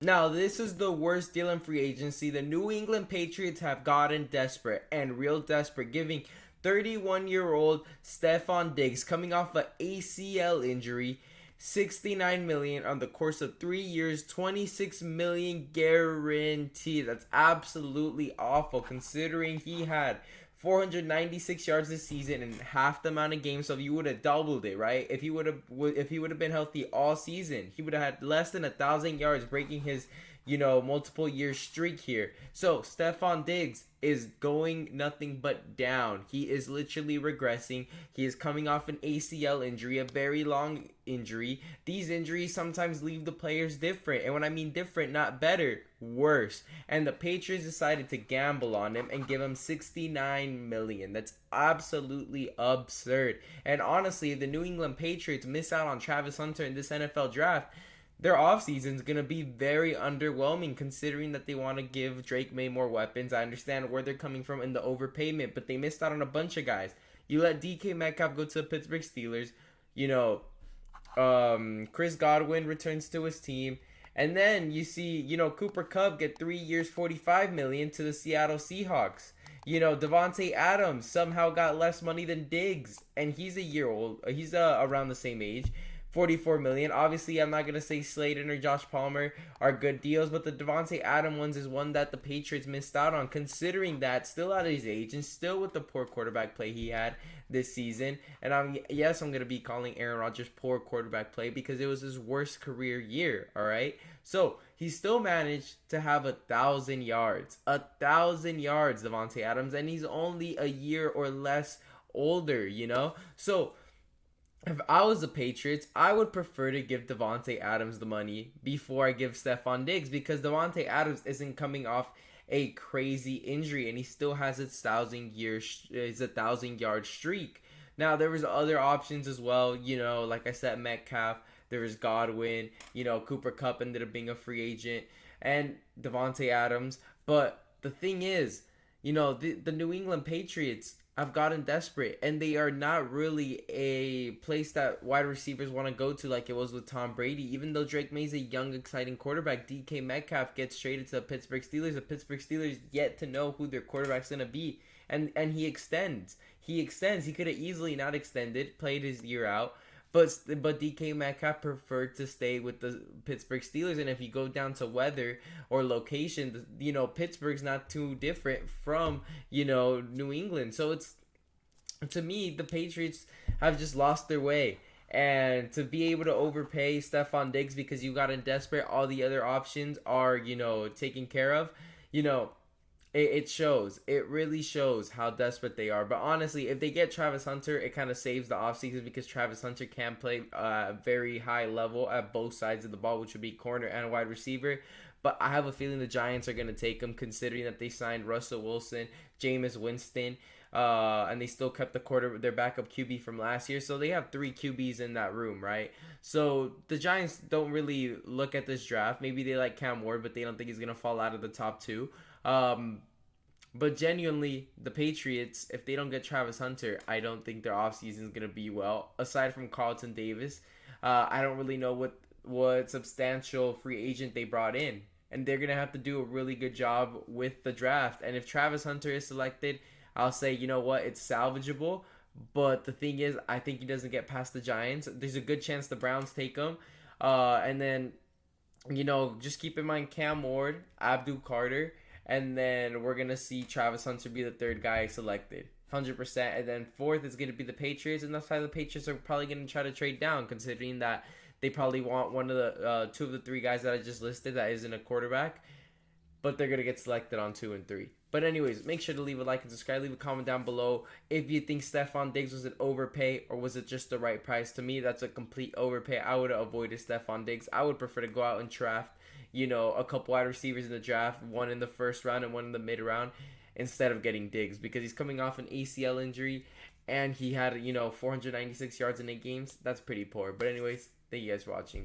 Now, this is the worst deal in free agency. The New England Patriots have gotten desperate and real desperate, giving 31-year-old Stefon Diggs, coming off an ACL injury, 69 million on the course of 3 years, 26 million guaranteed. That's absolutely awful considering he had 496 yards this season in half the amount of games. So if you would have doubled it, right? If he would have been healthy all season, he would have had less than 1,000 yards, breaking his multiple year streak here. So Stefon Diggs is going nothing but down. He is literally regressing. He is coming off an ACL injury, a very long injury. These injuries sometimes leave the players different. And when I mean different, not better, worse. And the Patriots decided to gamble on him and give him 69 million. That's absolutely absurd. And honestly, if the New England Patriots miss out on Travis Hunter in this NFL draft, their offseason is going to be very underwhelming considering that they want to give Drake May more weapons. I understand where they're coming from in the overpayment, but they missed out on a bunch of guys. You let DK Metcalf go to the Pittsburgh Steelers. Chris Godwin returns to his team. And then you see, Cooper Kupp get 3 years, 45 million to the Seattle Seahawks. Devontae Adams somehow got less money than Diggs, and he's a year old. He's around the same age. 44 million. Obviously, I'm not gonna say Slayton or Josh Palmer are good deals, but the Devontae Adams ones is one that the Patriots missed out on, considering that still at his age and still with the poor quarterback play he had this season. And I'm gonna be calling Aaron Rodgers poor quarterback play because it was his worst career year. All right, so he still managed to have 1,000 yards, 1,000 yards, Devontae Adams, and he's only a year or less older. So if I was the Patriots, I would prefer to give Devontae Adams the money before I give Stefon Diggs, because Devontae Adams isn't coming off a crazy injury and he still has his 1,000-yard streak. Now there was other options as well, like I said, Metcalf, there was Godwin, Cooper Kupp ended up being a free agent, and Devontae Adams. But the thing is, the New England Patriots have gotten desperate, and they are not really a place that wide receivers want to go to like it was with Tom Brady. Even though Drake May's a young, exciting quarterback, DK Metcalf gets traded to the Pittsburgh Steelers. The Pittsburgh Steelers yet to know who their quarterback's going to be, and he extends. He could have easily not extended, played his year out, but DK Metcalf preferred to stay with the Pittsburgh Steelers. And if you go down to weather or location, Pittsburgh's not too different from New England. So it's, to me, the Patriots have just lost their way. And to be able to overpay Stefon Diggs because you got in desperate, all the other options are taken care of. It shows. It really shows how desperate they are. But honestly, if they get Travis Hunter, it kind of saves the offseason because Travis Hunter can play a very high level at both sides of the ball, which would be corner and wide receiver. But I have a feeling the Giants are going to take him, considering that they signed Russell Wilson, Jameis Winston, and they still kept their backup QB from last year. So they have 3 QBs in that room, right? So the Giants don't really look at this draft. Maybe they like Cam Ward, but they don't think he's going to fall out of the top 2. But genuinely, the Patriots, if they don't get Travis Hunter, I don't think their offseason is going to be well. Aside from Carlton Davis, I don't really know what substantial free agent they brought in. And they're going to have to do a really good job with the draft. And if Travis Hunter is selected, I'll say, it's salvageable. But the thing is, I think he doesn't get past the Giants. There's a good chance the Browns take him. And then, just keep in mind Cam Ward, Abdul Carter, and then we're going to see Travis Hunter be the third guy selected. 100%. And then fourth is going to be the Patriots. And that's why the Patriots are probably going to try to trade down, considering that they probably want one of the 2 of the 3 guys that I just listed that isn't a quarterback. But they're going to get selected on 2 and 3. But anyways, make sure to leave a like and subscribe. Leave a comment down below if you think Stefon Diggs was an overpay or was it just the right price. To me, that's a complete overpay. I would have avoided Stefon Diggs. I would prefer to go out and draft, a couple wide receivers in the draft, one in the first round and one in the mid round, instead of getting Diggs, because he's coming off an ACL injury and he had, 496 yards in 8 games. That's pretty poor. But anyways, thank you guys for watching.